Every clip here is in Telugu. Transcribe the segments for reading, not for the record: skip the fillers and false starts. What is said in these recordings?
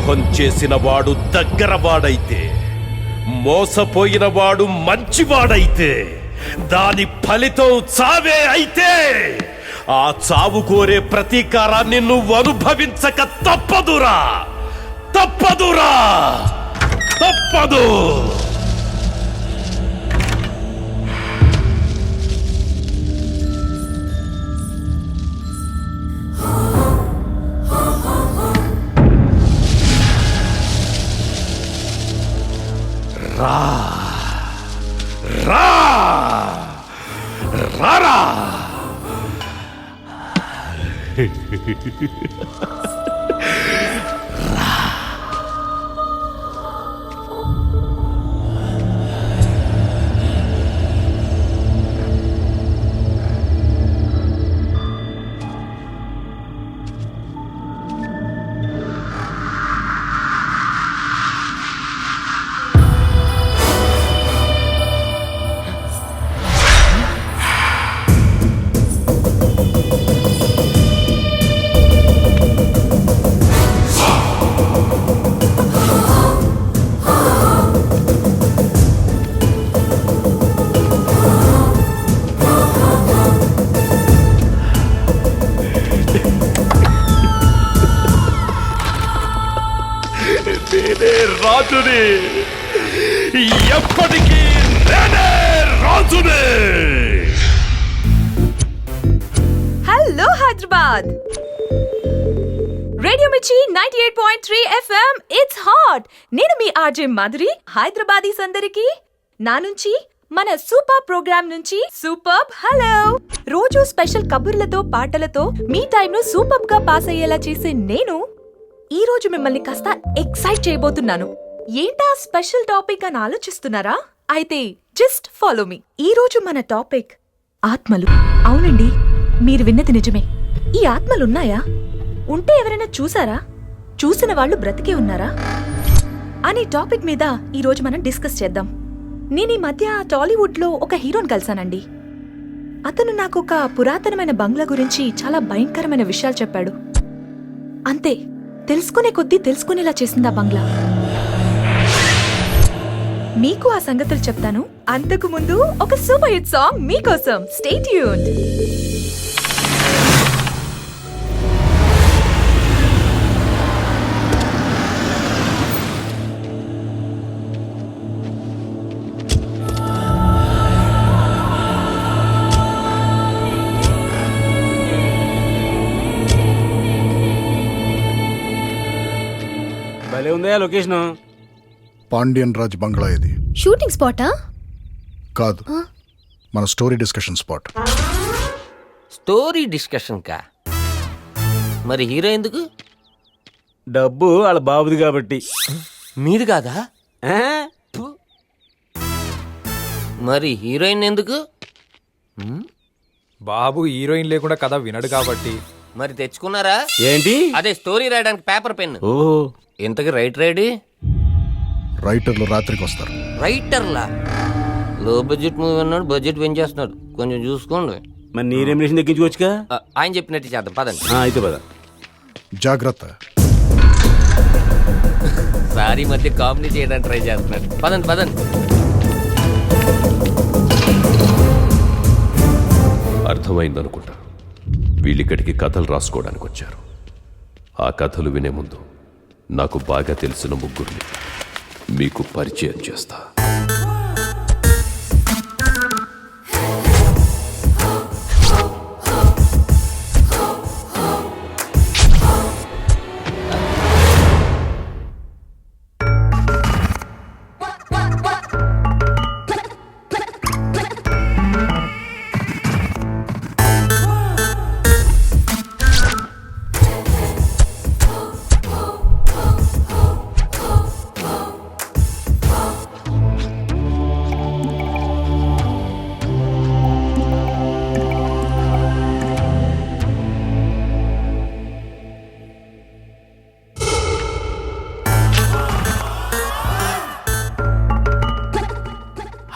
ద్రోహం చేసిన వాడు దగ్గరవాడైతే, మోసపోయిన వాడు మంచివాడైతే, దాని ఫలితం చావే అయితే, ఆ చావు కోరే ప్రతీకారాన్ని నువ్వు అనుభవించక తప్పదురా, తప్పదురా, తప్పదు. రా రా రారా. రాజుని, ఎప్పటికీ నేనే రాజుని. హలో హైదరాబాద్, రేడియో మిర్చి 98.3 FM. It's hot. నేను మీ ఆర్జే మాధురి. హైదరాబాదీస్ అందరికి నా నుంచి, మన సూపర్ ప్రోగ్రామ్ నుంచి సూపర్ హలో. రోజు స్పెషల్ కబుర్లతో, పాటలతో మీ టైంను సూపర్ గా పాస్ అయ్యేలా చేసే నేను ఈ రోజు మిమ్మల్ని కాస్త ఎక్సైట్ చేయబోతున్నాను. ఏంటా స్పెషల్ టాపిక్ అని ఆలోచిస్తున్నారా? అయితే జస్ట్ ఫాలో మీ. ఈ రోజు మన టాపిక్ ఆత్మలు. అవునండి, మీరు విన్నది నిజమే. ఈ ఆత్మలున్నాయా? ఉంటే ఎవరైనా చూసారా? చూసిన వాళ్ళు బ్రతికే ఉన్నారా అనే టాపిక్ మీద ఈ రోజు మనం డిస్కస్ చేద్దాం. నేను ఈ మధ్య టాలీవుడ్ లో ఒక హీరోని కలిసానండి. అతను నాకు ఒక పురాతనమైన బంగ్లా గురించి చాలా భయంకరమైన విషయాలు చెప్పాడు. అంతే, తెలుసుకునే కొద్దీ తెలుసుకునేలా చేసింది ఆ బంగ్లా. మీకు ఆ సంగతులు చెప్తాను. అంతకు ముందు ఒక సూపర్ హిట్ సాంగ్ మీకోసం. Stay tuned. భలే ఉందా లొకేషన్? పాండ్యన్ రాజ్ బంగ్లా ఇది. Shooting Sparta? కాదు, మన story discussion spot. Story discussion కా? మరి హీరో ఎందుకు? డబ్బు వాళ్ళ బాబుది కాబట్టి. మీది కాదా? మరి హీరోయిన్ ఎందుకు? బాబు హీరోయిన్ లేకుండా కథ వినడు కాబట్టి. మరి తెచ్చుకున్నారా ఏంటి? అదే స్టోరీ రాయడానికి పేపర్ పెన్. ఓ, ఇంతకి రైటర్ రెడీ? రైటర్లు రాత్రికి వస్తారు. రైటర్లా? లో బడ్జెట్ మూవీ అన్నాడు, బడ్జెట్ పెంచేస్తున్నాడు. కొంచెం చూసుకోండి. మరి నీ రెమ్యునేషన్ దక్కించుకోవచ్చుగా. ఆయన చెప్పినట్టు చేద్దాం, పదండి. అయితే పద. జాగ్రత్త. సారీ, మధ్య కామెడీ చేయడానికి ట్రై చేస్తున్నాడు. పదండి పదండి. అర్థమైందనుకుంటా. వీళ్ళిక్కడికి కథలు రాసుకోవడానికి వచ్చారు. ఆ కథలు వినే ముందు నాకు బాగా తెలిసిన ముగ్గురిని మీకు పరిచయం చేస్తా.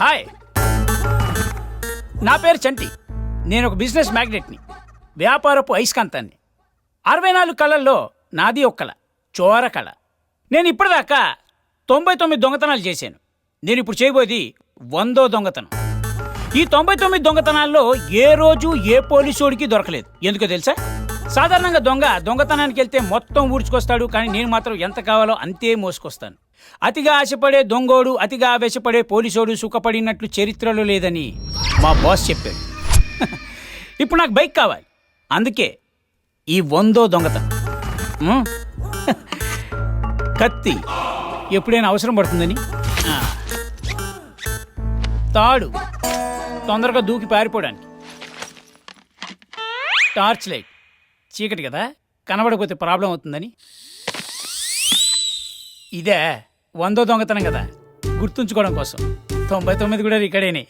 హాయ్, నా పేరు చంటి. నేను ఒక బిజినెస్ మ్యాగ్నెట్ని, వ్యాపారపు అయస్కాంతాన్ని. 64 కళల్లో నాది ఒక కళ, చోర కళ. నేను ఇప్పటిదాకా 99 దొంగతనాలు చేశాను. నేను ఇప్పుడు చేయబోయేది 100వ దొంగతనం. ఈ 99 దొంగతనాల్లో ఏ రోజు ఏ పోలీసోడికి దొరకలేదు. ఎందుకో తెలుసా? సాధారణంగా దొంగతనానికి వెళ్తే మొత్తం ఊడ్చుకొస్తాడు, కానీ నేను మాత్రం ఎంత కావాలో అంతే మోసుకొస్తాను. అతిగా ఆశపడే దొంగోడు, అతిగా ఆవేశపడే పోలీసోడు సుఖపడినట్లు చరిత్రలో లేదని మా బాస్ చెప్పాడు. ఇప్పుడు నాకు బైక్ కావాలి, అందుకే ఈ 100వ దొంగతనం. కత్తి ఎప్పుడైనా అవసరం పడుతుందని, తాడు తొందరగా దూకి పారిపోవడానికి, టార్చ్ లైట్ చీకటి కదా కనబడకపోతే ప్రాబ్లం అవుతుందని. ఇదే 100వ దొంగతనం కదా, గుర్తుంచుకోవడం కోసం. 99 కూడా ఇక్కడేనే.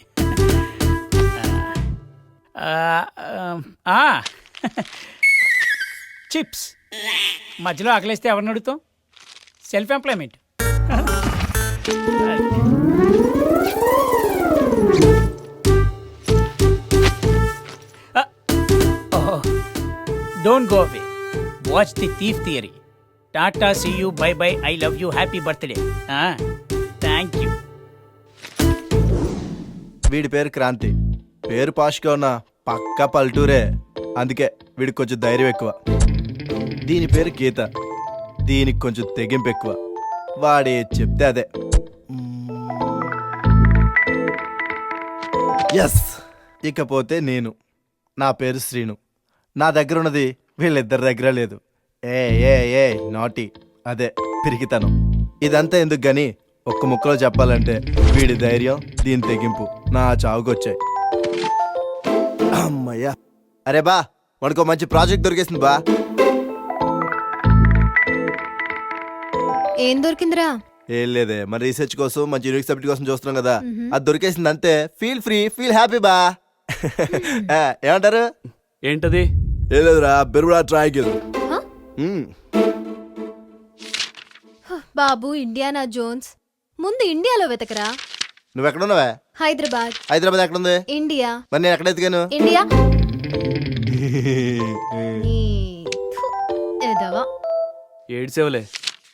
చిప్స్ మధ్యలో ఆకలేస్తే ఎవరిని అడుగుతాం? Self employment. Don't go away, watch the thief theory. Tata, see you, bye bye, I love you, happy birthday. Thank you. వీడి పేరు క్రాంతి. పేరు పాష్గా ఉన్న పక్కా పల్టూరే, అందుకే వీడికి కొంచెం ధైర్యం ఎక్కువ. దీని పేరు గీత. దీనికి కొంచెం తెగింపు ఎక్కువ. వాడే చెప్తే అదే. ఎస్. ఇకపోతే నేను. నా పేరు శ్రీను. నా దగ్గర ఉన్నది వీళ్ళిద్దరి దగ్గర లేదు. ఏ ఏ ఏ నాటి, అదే పిరికితనం. ఇదంతా ఎందుకు గాని ఒక్క ముక్కలో చెప్పాలంటే వీడి ధైర్యం, దీని తెగింపు నా చావుకొచ్చాయి. అమ్మయ్యా. అరే బా, మనకు మంచి ప్రాజెక్ట్ దొరికేసింది బా. ఏం దొరికిందిరా? ఏం లేదే, మన రీసెర్చ్ కోసం మంచి యూనిక్ సబ్జెక్ట్ కోసం చూస్తున్నాం కదా, అది దొరికేసింది అంతే. ఫీల్ ఫ్రీ, ఫీల్ హ్యాపీ బా. ఏమంటారు? ఏంటది? ఏం లేదురా, బెరుడా ట్రయాంగిల్. బాబు ఇండియానా జోన్స్, ముందు ఇండియాలో వెతకరా. నువ్వెక్కడున్నావా? హైదరాబాద్. హైదరాబాద్ ఎక్కడుంది? ఇండియా. మరి నేను ఎక్కడ ఎత్తుకాను? ఇండియా. ఎదవా. ఏడ్సేవలే.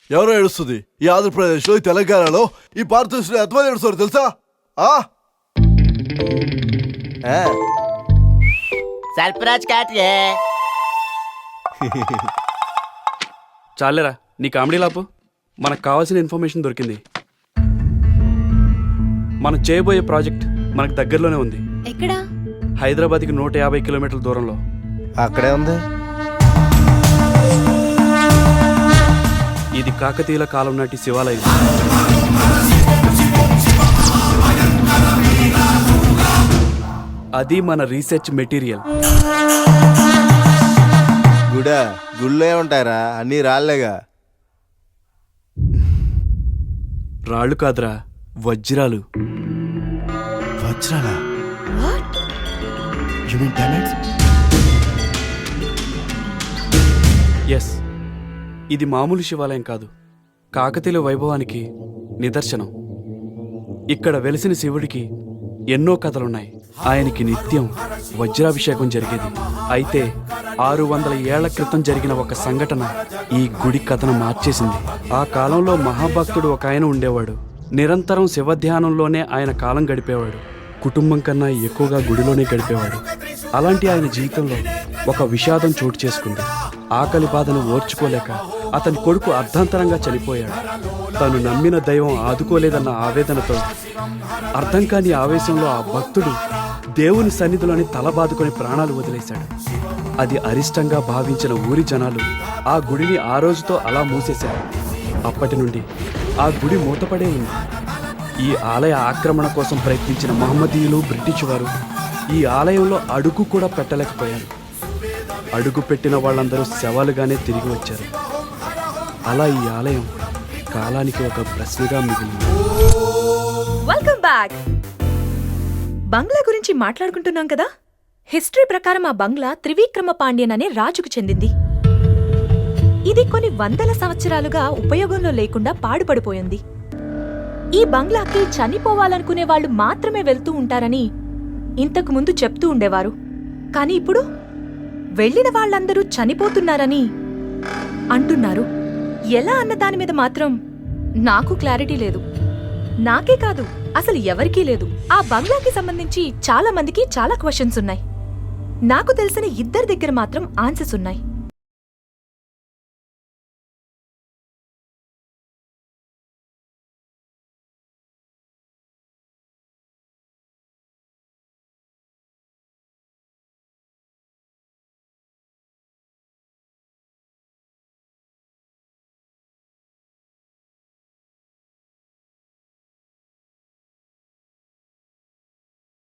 ఎవరో ఏడుస్తుంది? ఈ ఆంధ్రప్రదేశ్ లో, ఈ తెలంగాణలో, ఈ భారతదేశంలో ఎంతమంది ఏడుస్తారు తెలుసా? సర్పరాజ్ కాటియే. చాలేరా నీ కామెడీ లాపు. మనకు కావాల్సిన ఇన్ఫర్మేషన్ దొరికింది. మనం చేయబోయే ప్రాజెక్ట్ మనకు దగ్గరలోనే ఉంది. ఎక్కడా? హైదరాబాద్కి 150 కిలోమీటర్ల దూరంలో. అక్కడే ఉంది. ఇది కాకతీయుల కాలం నాటి శివాలయం. అది మన రీసెర్చ్ మెటీరియల్. గుళ్ళో ఏముంటారా? అన్ని రాళ్లేగా. రాళ్ళు కాదురా, వజ్రాలు. వజ్రాలా? You mean diamonds? ఎస్, ఇది మామూలు శివాలయం కాదు, కాకతీయుల వైభవానికి నిదర్శనం. ఇక్కడ వెలిసిన శివుడికి ఎన్నో కథలున్నాయి. ఆయనకి నిత్యం వజ్రాభిషేకం జరిగేది. అయితే 600 ఏళ్ల క్రితం జరిగిన ఒక సంఘటన ఈ గుడి కథను మార్చేసింది. ఆ కాలంలో మహాభక్తుడు ఒక ఆయన ఉండేవాడు. నిరంతరం శివధ్యానంలోనే ఆయన కాలం గడిపేవాడు. కుటుంబం కన్నా ఎక్కువగా గుడిలోనే గడిపేవాడు. అలాంటి ఆయన జీవితంలో ఒక విషాదం చోటు చేసుకుంది. ఆకలి బాధను ఓర్చుకోలేక అతని కొడుకు అర్ధాంతరంగా చనిపోయాడు. తను నమ్మిన దైవం ఆదుకోలేదన్న ఆవేదనతో, అర్థం కాని ఆవేశంలో ఆ భక్తుడు దేవుని సన్నిధిలోని తల బాదుకొని ప్రాణాలు వదిలేశాడు. అది అరిష్టంగా భావించిన ఊరి జనాలు ఆ గుడిని ఆ రోజుతో అలా మూసేశారు. అప్పటి నుండి ఆ గుడి మూతపడే ఉంది. ఈ ఆలయ ఆక్రమణ కోసం ప్రయత్నించిన మహమ్మదీయులు, బ్రిటిష్ వారు ఈ ఆలయంలో అడుగు కూడా పెట్టలేకపోయారు. అడుగు పెట్టిన వాళ్ళందరూ శవాలుగానే తిరిగి వచ్చారు. అలా ఈ ఆలయం కాలానికి ఒక ప్రశ్నగా మిగిలింది. Welcome back. బంగ్లా గురించి మాట్లాడుకుంటున్నాం కదా. హిస్టరీ ప్రకారం ఆ బంగ్లా త్రివిక్రమ పాండ్యన్ అనే రాజుకు చెందింది. ఇది కొన్ని వందల సంవత్సరాలుగా ఉపయోగంలో లేకుండా పాడుపడిపోయింది. ఈ బంగ్లాకి చనిపోవాలనుకునే వాళ్ళు మాత్రమే వెళ్తూ ఉంటారని ఇంతకు ముందు చెప్తూ ఉండేవారు. కాని ఇప్పుడు వెళ్ళిన వాళ్ళందరూ చనిపోతున్నారని అంటున్నారు. ఎలా అన్న దాని మీద మాత్రం నాకు క్లారిటీ లేదు. నాకే కాదు, అసలు ఎవరికీ లేదు. ఆ బంగ్లాకి సంబంధించి చాలా మందికి చాలా క్వశ్చన్స్ ఉన్నాయి. నాకు తెలిసిన ఇద్దరి దగ్గర మాత్రం ఆన్సర్స్ ఉన్నాయి.